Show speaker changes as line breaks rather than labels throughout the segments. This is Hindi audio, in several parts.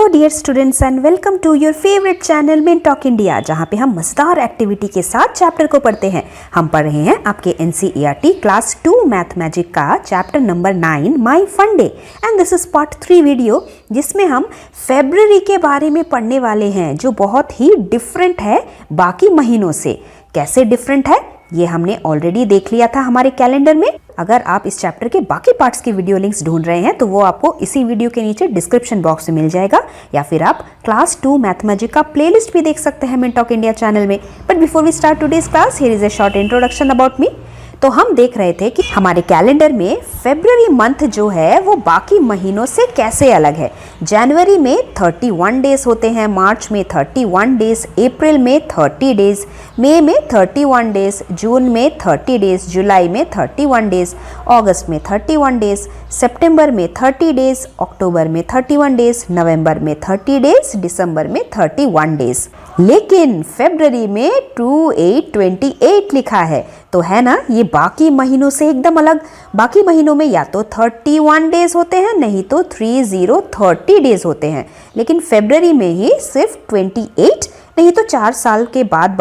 Dear students and welcome to your favourite channel main talk India, जहाँ पे हम मजेदार एक्टिविटी के साथ चैप्टर को पढ़ते हैं। हम पढ़ रहे हैं आपके NCERT क्लास 2 मैथ मैजिक का chapter number 9 my fun day and this is part 3 video, जिसमें हम फरवरी के बारे में पढ़ने वाले हैं, जो बहुत ही डिफरेंट है बाकी महीनों से। कैसे डिफरेंट है ये हमने ऑलरेडी देख लिया था हमारे कैलेंडर में। अगर आप इस चैप्टर के बाकी पार्ट्स की वीडियो लिंक्स ढूंढ रहे हैं तो वो आपको इसी वीडियो के नीचे डिस्क्रिप्शन बॉक्स में मिल जाएगा, या फिर आप क्लास 2 मैथ मैजिक का प्लेलिस्ट भी देख सकते हैं मेन टॉक इंडिया चैनल में। But before we start today's class, here is a short introduction about me. तो हम देख रहे थे कि हमारे कैलेंडर में फरवरी मंथ जो है वो बाकी महीनों से कैसे अलग है। जनवरी में 31 डेज होते हैं, मार्च में 31 डेज, अप्रैल में 30 डेज, मई में 31 डेज, जून में 30 डेज, जुलाई में 31 डेज, अगस्त में 31 डेज, सितंबर में 30 डेज, अक्टूबर में 31 डेज, नवंबर में 30 डेज, दिसंबर में 31 डेज। लेकिन फरवरी में 2828 लिखा है, तो है ना ये बाकी महीनों से एकदम अलग। बाकी महीनों में या तो 31 डेज होते हैं, नहीं तो 30 डेज होते हैं, लेकिन फरवरी में ही सिर्फ 28, नहीं तो 4 साल के बाद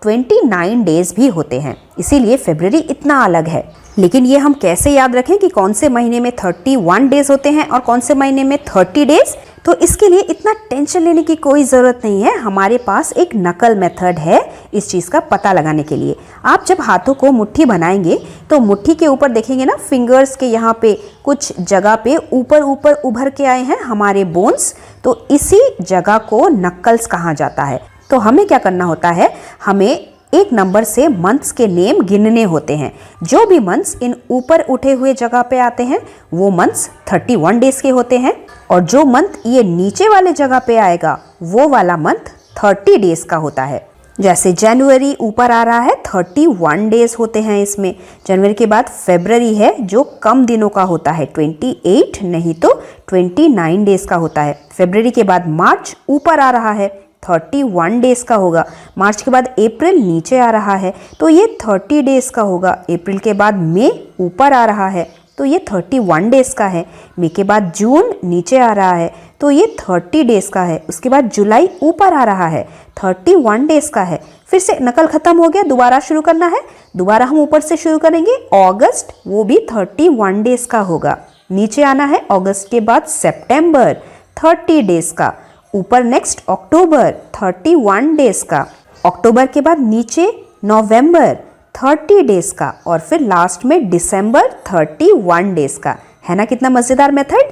29 डेज भी होते हैं। इसीलिए फरवरी इतना अलग है। लेकिन ये हम कैसे याद रखें कि कौन से महीने में 31 डेज होते हैं और कौन से महीने में 30 डेज? तो इसके लिए इतना टेंशन लेने की कोई ज़रूरत नहीं है। हमारे पास एक नकल मेथड है इस चीज़ का पता लगाने के लिए। आप जब हाथों को मुट्ठी बनाएंगे तो मुट्ठी के ऊपर देखेंगे ना, फिंगर्स के यहाँ पे कुछ जगह पे ऊपर ऊपर उभर के आए हैं हमारे बोन्स, तो इसी जगह को नक्कल्स कहा जाता है। तो हमें क्या करना होता है, हमें एक नंबर से मंथ्स के नेम गिनने होते हैं। जो भी मंथ्स इन ऊपर उठे हुए जगह पे आते हैं वो मंथ्स 31 डेज के होते हैं, और जो मंथ ये नीचे वाले जगह पे आएगा वो वाला मंथ 30 डेज का होता है। जैसे जनवरी ऊपर आ रहा है, 31 डेज होते हैं इसमें। जनवरी के बाद फरवरी है जो कम दिनों का होता है, 28 नहीं तो 29 डेज का होता है। फरवरी के बाद मार्च ऊपर आ रहा है, 31 डेज का होगा। मार्च के बाद अप्रैल नीचे आ रहा है तो ये 30 डेज का होगा। अप्रैल के बाद मई ऊपर आ रहा है तो ये 31 डेज का है। मई के बाद जून नीचे आ रहा है तो ये 30 डेज का है। उसके बाद जुलाई ऊपर आ रहा है, 31 डेज का है। फिर से नकल खत्म हो गया, दोबारा शुरू करना है। दोबारा हम ऊपर से शुरू करेंगे। अगस्त वो भी 31 डेज का होगा। नीचे आना है, अगस्त के बाद सितंबर 30 डेज का। ऊपर नेक्स्ट अक्टूबर 31 डेज का। अक्टूबर के बाद नीचे नवंबर 30 डेज का, और फिर लास्ट में दिसंबर 31 डेज का। है ना कितना मजेदार मेथड।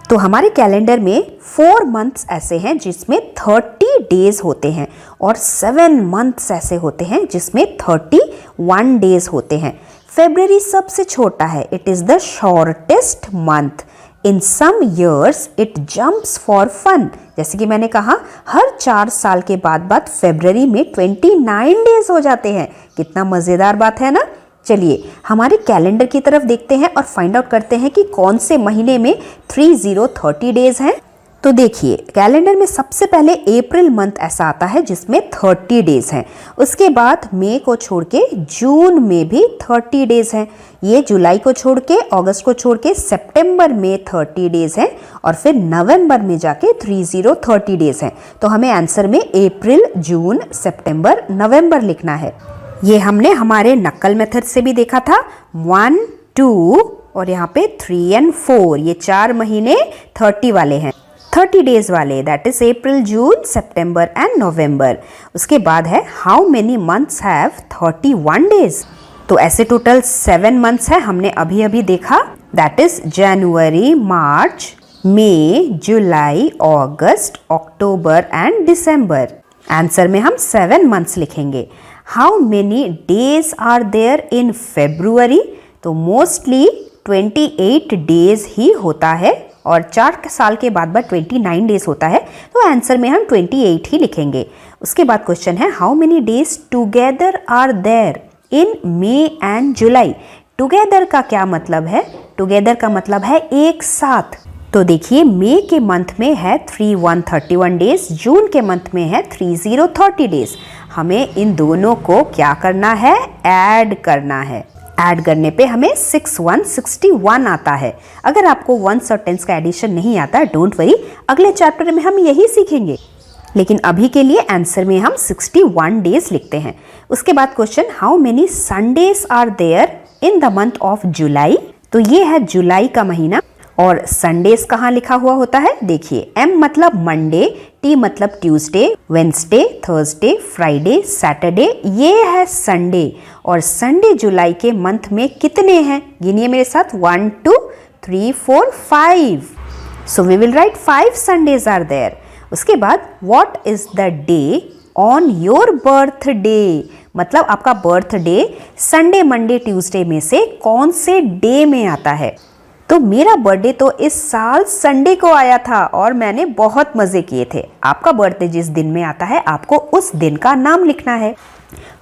तो हमारे कैलेंडर में 4 मंथ्स ऐसे हैं जिसमें 30 डेज होते हैं, और 7 मंथ्स ऐसे होते हैं जिसमें 31 डेज होते हैं। फरवरी सबसे छोटा है, it is the shortest month. In some years it jumps for fun। जैसे कि मैंने कहा, हर 4 साल के बाद फरवरी में 29 डेज हो जाते हैं। कितना मज़ेदार बात है ना। चलिए हमारे कैलेंडर की तरफ देखते हैं और फाइंड आउट करते हैं कि कौन से महीने में 30 डेज हैं। तो देखिए कैलेंडर में सबसे पहले अप्रैल मंथ ऐसा आता है जिसमें 30 डेज हैं। उसके बाद मई को छोड़ के जून में भी 30 डेज हैं। ये जुलाई को छोड़ के, अगस्त को छोड़ के सितंबर में 30 डेज हैं, और फिर नवंबर में जाके 30 डेज हैं। तो हमें आंसर में अप्रैल, जून, सितंबर, नवंबर लिखना है। ये हमने हमारे नक्कल मेथड से भी देखा था। 1, 2 और यहाँ पे 3 और 4, ये 4 महीने 30 वाले हैं, 30 डेज वाले, दैट इज अप्रैल, जून, सितंबर एंड नवंबर। उसके बाद है how many months have 31 days. तो ऐसे टोटल 7 मंथ्स है, हमने अभी देखा, दैट इज जनवरी, मार्च, मई, जुलाई, अगस्त, अक्टूबर एंड दिसंबर। आंसर में हम 7 मंथ्स लिखेंगे। How many days are there in फरवरी? तो मोस्टली 28 डेज ही होता है, और 4 साल के बाद 29 डेज होता है, तो आंसर में हम 28 ही लिखेंगे। उसके बाद क्वेश्चन है how many days together are there in May and July? Together का क्या मतलब है? टुगेदर का मतलब है एक साथ। तो देखिए मई के मंथ में है 31 डेज, जून के मंथ में है 30 डेज। हमें इन दोनों को क्या करना है? ऐड करना है। ऐड करने पे हमें 6161 आता है। अगर आपको वंस और टेंस का एडिशन नहीं आता, डोंट वरी, अगले चैप्टर में हम यही सीखेंगे। लेकिन अभी के लिए आंसर में हम 61 डेज लिखते हैं। उसके बाद question, how many Sundays are there in the month of July. तो ये है जुलाई का महीना और संडेज कहाँ लिखा हुआ होता है, देखिए M मतलब मंडे, T मतलब Tuesday, Wednesday, Thursday, Friday, Saturday, ये है संडे। और संडे जुलाई के मंथ में कितने हैं, गिनिए मेरे साथ, 1 2 3 4 5। So we will write 5 Sundays are there. उसके बाद what is the day on your birthday, मतलब आपका बर्थडे संडे, मंडे, ट्यूसडे में से कौन से डे में आता है। तो मेरा बर्थडे तो इस साल संडे को आया था और मैंने बहुत मज़े किए थे। आपका बर्थडे जिस दिन में आता है आपको उस दिन का नाम लिखना है।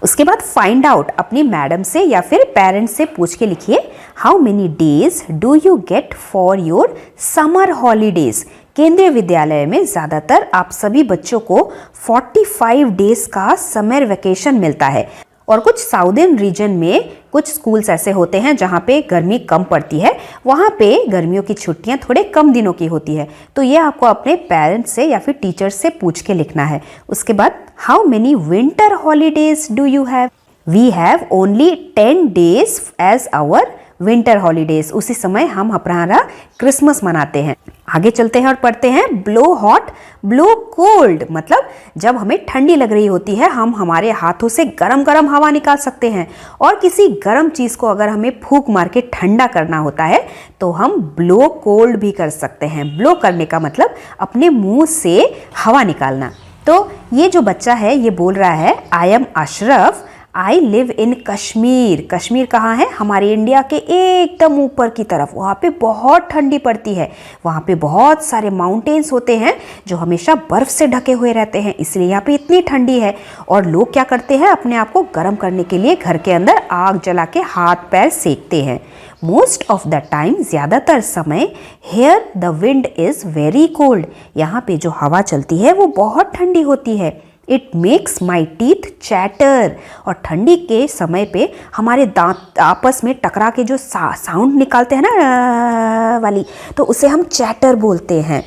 उसके बाद फाइंड आउट, अपनी मैडम से या फिर पेरेंट्स से पूछ के लिखिए, how many days do you get for your summer holidays. केंद्रीय विद्यालय में ज़्यादातर आप सभी बच्चों को 45 डेज का समर वेकेशन मिलता है। और कुछ साउदर्न रीजन में कुछ स्कूल्स ऐसे होते हैं जहाँ पे गर्मी कम पड़ती है, वहाँ पे गर्मियों की छुट्टियाँ थोड़े कम दिनों की होती है। तो ये आपको अपने पेरेंट्स से या फिर टीचर्स से पूछ के लिखना है। उसके बाद, how many winter holidays do you have. We have only 10 days as our winter holidays. उसी समय हम हमारा क्रिसमस मनाते हैं। आगे चलते हैं और पढ़ते हैं, ब्लो हॉट ब्लो कोल्ड, मतलब जब हमें ठंडी लग रही होती है हम हमारे हाथों से गरम गरम हवा निकाल सकते हैं। और किसी गरम चीज़ को अगर हमें फूंक मार के ठंडा करना होता है तो हम ब्लो कोल्ड भी कर सकते हैं। ब्लो करने का मतलब अपने मुंह से हवा निकालना। तो ये जो बच्चा है ये बोल रहा है, I am Ashraf, I live in Kashmir. Kashmir कहाँ है, हमारे इंडिया के एकदम ऊपर की तरफ। वहाँ पे बहुत ठंडी पड़ती है, वहाँ पे बहुत सारे माउंटेन्स होते हैं जो हमेशा बर्फ़ से ढके हुए रहते हैं, इसलिए यहाँ पे इतनी ठंडी है। और लोग क्या करते हैं, अपने आप को गर्म करने के लिए घर के अंदर आग जला के हाथ पैर सेकते हैं। मोस्ट ऑफ द टाइम, ज़्यादातर समय, here the wind is very cold. यहाँ पे जो हवा चलती है वो बहुत ठंडी होती है। It makes my teeth chatter. और ठंडी के समय पे हमारे दांत आपस में टकरा के जो साउंड निकालते हैं ना वाली, तो उसे हम चैटर बोलते हैं।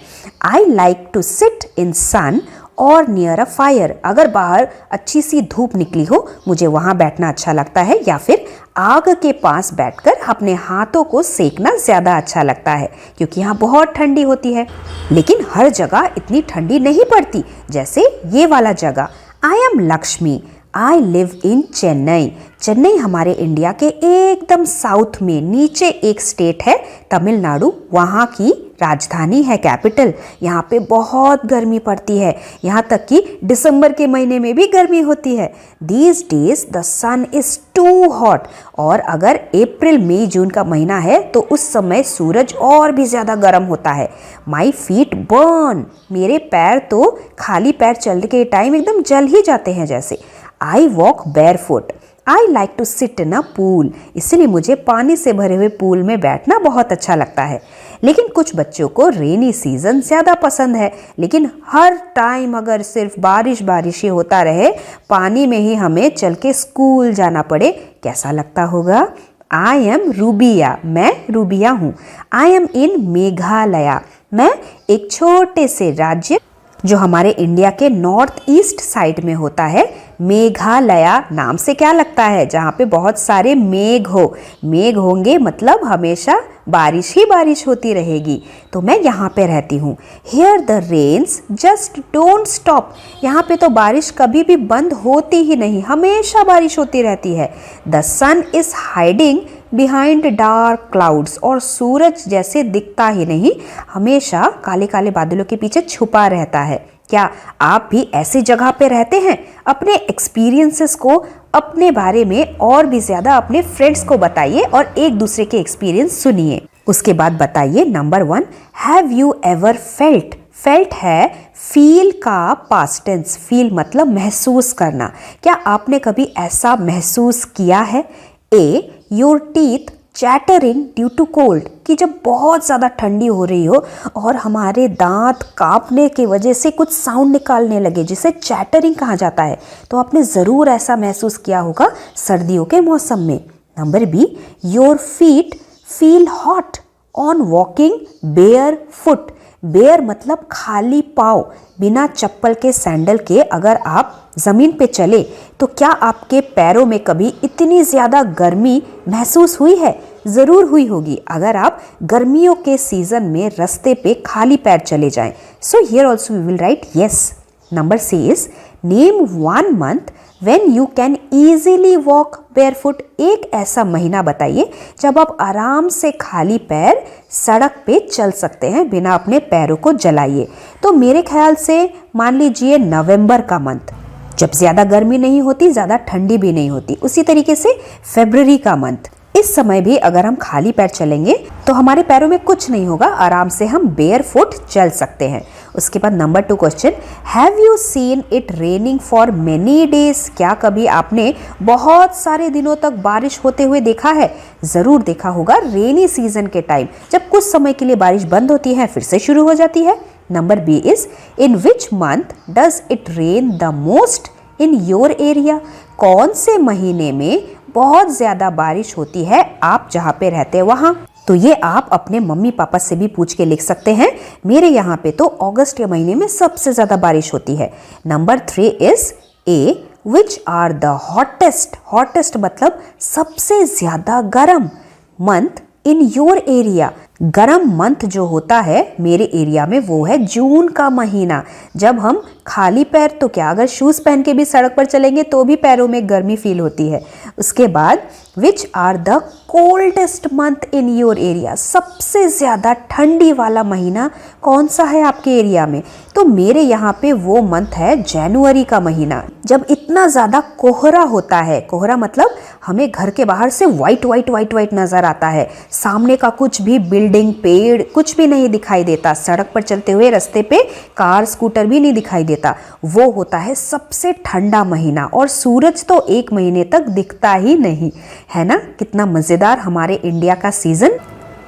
I like to sit in sun और नियर अ फायर। अगर बाहर अच्छी सी धूप निकली हो मुझे वहाँ बैठना अच्छा लगता है, या फिर आग के पास बैठकर अपने हाथों को सेकना ज़्यादा अच्छा लगता है, क्योंकि यहाँ बहुत ठंडी होती है। लेकिन हर जगह इतनी ठंडी नहीं पड़ती, जैसे ये वाला जगह। I am Lakshmi, I live in Chennai. Chennai हमारे इंडिया के एकदम साउथ में नीचे एक स्टेट है तमिलनाडु, वहाँ की राजधानी है, कैपिटल। यहाँ पे बहुत गर्मी पड़ती है, यहाँ तक कि दिसंबर के महीने में भी गर्मी होती है। These days the sun is too hot. और अगर अप्रैल मई जून का महीना है तो उस समय सूरज और भी ज़्यादा गर्म होता है। माई फीट बर्न, मेरे पैर तो खाली पैर चलने के टाइम एकदम जल ही जाते हैं जैसे। I walk barefoot, I like to sit in a pool. इसलिए मुझे पानी से भरे हुए पूल में बैठना बहुत अच्छा लगता है। लेकिन कुछ बच्चों को रेनी सीजन ज़्यादा पसंद है, लेकिन हर टाइम अगर सिर्फ बारिश बारिश ही होता रहे, पानी में ही हमें चल के स्कूल जाना पड़े, कैसा लगता होगा। आई एम रूबिया, मैं रूबिया हूँ। आई एम इन मेघालया, मैं एक छोटे से राज्य जो हमारे इंडिया के नॉर्थ ईस्ट साइड में होता है, मेघालया नाम से क्या लगता है, जहाँ पे बहुत सारे मेघ हो। मेघ होंगे मतलब हमेशा बारिश ही बारिश होती रहेगी, तो मैं यहाँ पे रहती हूँ। Here the rains just don't stop, यहाँ पे तो बारिश कभी भी बंद होती ही नहीं, हमेशा बारिश होती रहती है। The sun is hiding behind dark clouds, और सूरज जैसे दिखता ही नहीं, हमेशा काले काले बादलों के पीछे छुपा रहता है। क्या आप भी ऐसी जगह पे रहते हैं? अपने एक्सपीरियंसेस को, अपने बारे में और भी ज़्यादा अपने फ्रेंड्स को बताइए और एक दूसरे के एक्सपीरियंस सुनिए। उसके बाद बताइए, number 1, have you ever felt. Felt है फील का पास्ट टेंस। फील मतलब महसूस करना। क्या आपने कभी ऐसा महसूस किया है? ए, your teeth chattering due to cold, कि जब बहुत ज़्यादा ठंडी हो रही हो और हमारे दांत कांपने की वजह से कुछ साउंड निकालने लगे, जिसे चैटरिंग कहा जाता है, तो आपने ज़रूर ऐसा महसूस किया होगा सर्दियों के मौसम में। Number B, your feet feel hot on walking bare foot. Bare मतलब खाली पाँव, बिना चप्पल के, सैंडल के अगर आप ज़मीन पे चले तो क्या आपके पैरों में कभी इतनी ज़्यादा गर्मी महसूस हुई है? ज़रूर हुई होगी अगर आप गर्मियों के सीज़न में रास्ते पे खाली पैर चले जाएं। So here also we will write yes. Number C is, name 1 month when you can easily walk barefoot. एक ऐसा महीना बताइए जब आप आराम से खाली पैर सड़क पे चल सकते हैं बिना अपने पैरों को जलाइए। तो मेरे ख्याल से मान लीजिए नवंबर का मंथ, जब ज़्यादा गर्मी नहीं होती, ज़्यादा ठंडी भी नहीं होती। उसी तरीके से फरवरी का मंथ, इस समय भी अगर हम खाली पैर चलेंगे तो हमारे पैरों में कुछ नहीं होगा, आराम से हम बेयर फुट चल सकते हैं। उसके बाद number 2 question, have you seen it raining for many days. क्या कभी आपने बहुत सारे दिनों तक बारिश होते हुए देखा है? ज़रूर देखा होगा, रेनी सीजन के टाइम जब कुछ समय के लिए बारिश बंद होती है फिर से शुरू हो जाती है। Number B is, in which month does it rain the most in your area. कौन से महीने में बहुत ज़्यादा बारिश होती है आप जहाँ पे रहते हैं वहाँ? तो ये आप अपने मम्मी पापा से भी पूछ के लिख सकते हैं। मेरे यहाँ पे तो अगस्त के महीने में सबसे ज़्यादा बारिश होती है। Number 3 is a, which are the hottest. Hottest मतलब सबसे ज़्यादा गर्म मंथ इन योर एरिया। गर्म मंथ जो होता है मेरे एरिया में वो है जून का महीना, जब हम खाली पैर तो क्या, अगर शूज़ पहन के भी सड़क पर चलेंगे तो भी पैरों में गर्मी फील होती है। उसके बाद which are the coldest month in your area. सबसे ज़्यादा ठंडी वाला महीना कौन सा है आपके एरिया में? तो मेरे यहाँ पे वो मंथ है जनवरी का महीना, जब इतना ज़्यादा कोहरा होता है। कोहरा मतलब हमें घर के बाहर से वाइट वाइट वाइट वाइट नज़र आता है, सामने का कुछ भी बिल्डिंग, पेड़ कुछ भी नहीं दिखाई देता, सड़क पर चलते हुए रास्ते पे कार स्कूटर भी नहीं दिखाई देता। वो होता है सबसे ठंडा महीना, और सूरज तो 1 महीने तक दिखता ही नहीं है ना। कितना मज़ेदार हमारे इंडिया का सीज़न।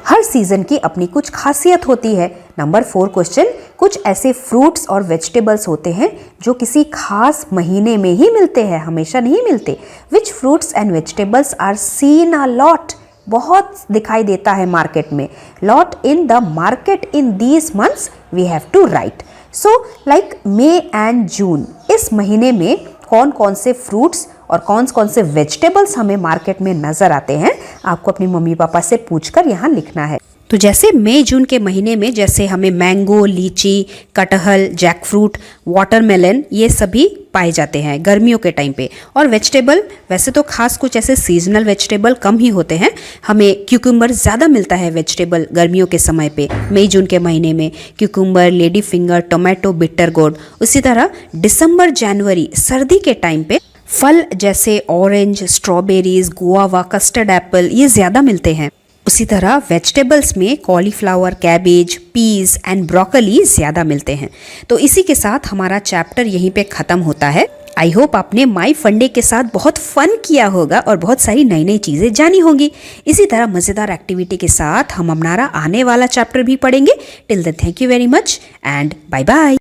हर सीज़न की अपनी कुछ खासियत होती है। नंबर 4 क्वेश्चन, कुछ ऐसे फ्रूट्स और वेजिटेबल्स होते हैं जो किसी खास महीने में ही मिलते हैं, हमेशा नहीं मिलते। Which fruits and vegetables are seen a lot. बहुत दिखाई देता है मार्केट में। Lot in the market in these months we have to write. So like May and June, इस महीने में कौन कौन से फ्रूट्स और कौन कौन से वेजिटेबल्स हमें मार्केट में नज़र आते हैं, आपको अपने मम्मी पापा से पूछकर यहाँ लिखना है। तो जैसे मई जून के महीने में जैसे हमें मैंगो, लीची, कटहल, जैकफ्रूट, वाटरमेलन ये सभी पाए जाते हैं गर्मियों के टाइम पे। और वेजिटेबल वैसे तो खास कुछ ऐसे सीजनल वेजिटेबल कम ही होते हैं, हमें क्यूकम्बर ज़्यादा मिलता है वेजिटेबल गर्मियों के समय पे। मई जून के महीने में cucumber, lady finger, tomato, bitter gourd. उसी तरह दिसंबर जनवरी सर्दी के टाइम पे फल जैसे orange, strawberries, guava, custard apple ये ज़्यादा मिलते हैं। उसी तरह वेजिटेबल्स में cauliflower, cabbage, peas and broccoli ज़्यादा मिलते हैं। तो इसी के साथ हमारा चैप्टर यहीं पे ख़त्म होता है। आई होप आपने माई फंडे के साथ बहुत फन किया होगा और बहुत सारी नई नई चीज़ें जानी होंगी। इसी तरह मज़ेदार एक्टिविटी के साथ हम हमारा आने वाला चैप्टर भी पढ़ेंगे। Till then thank you very much and bye bye.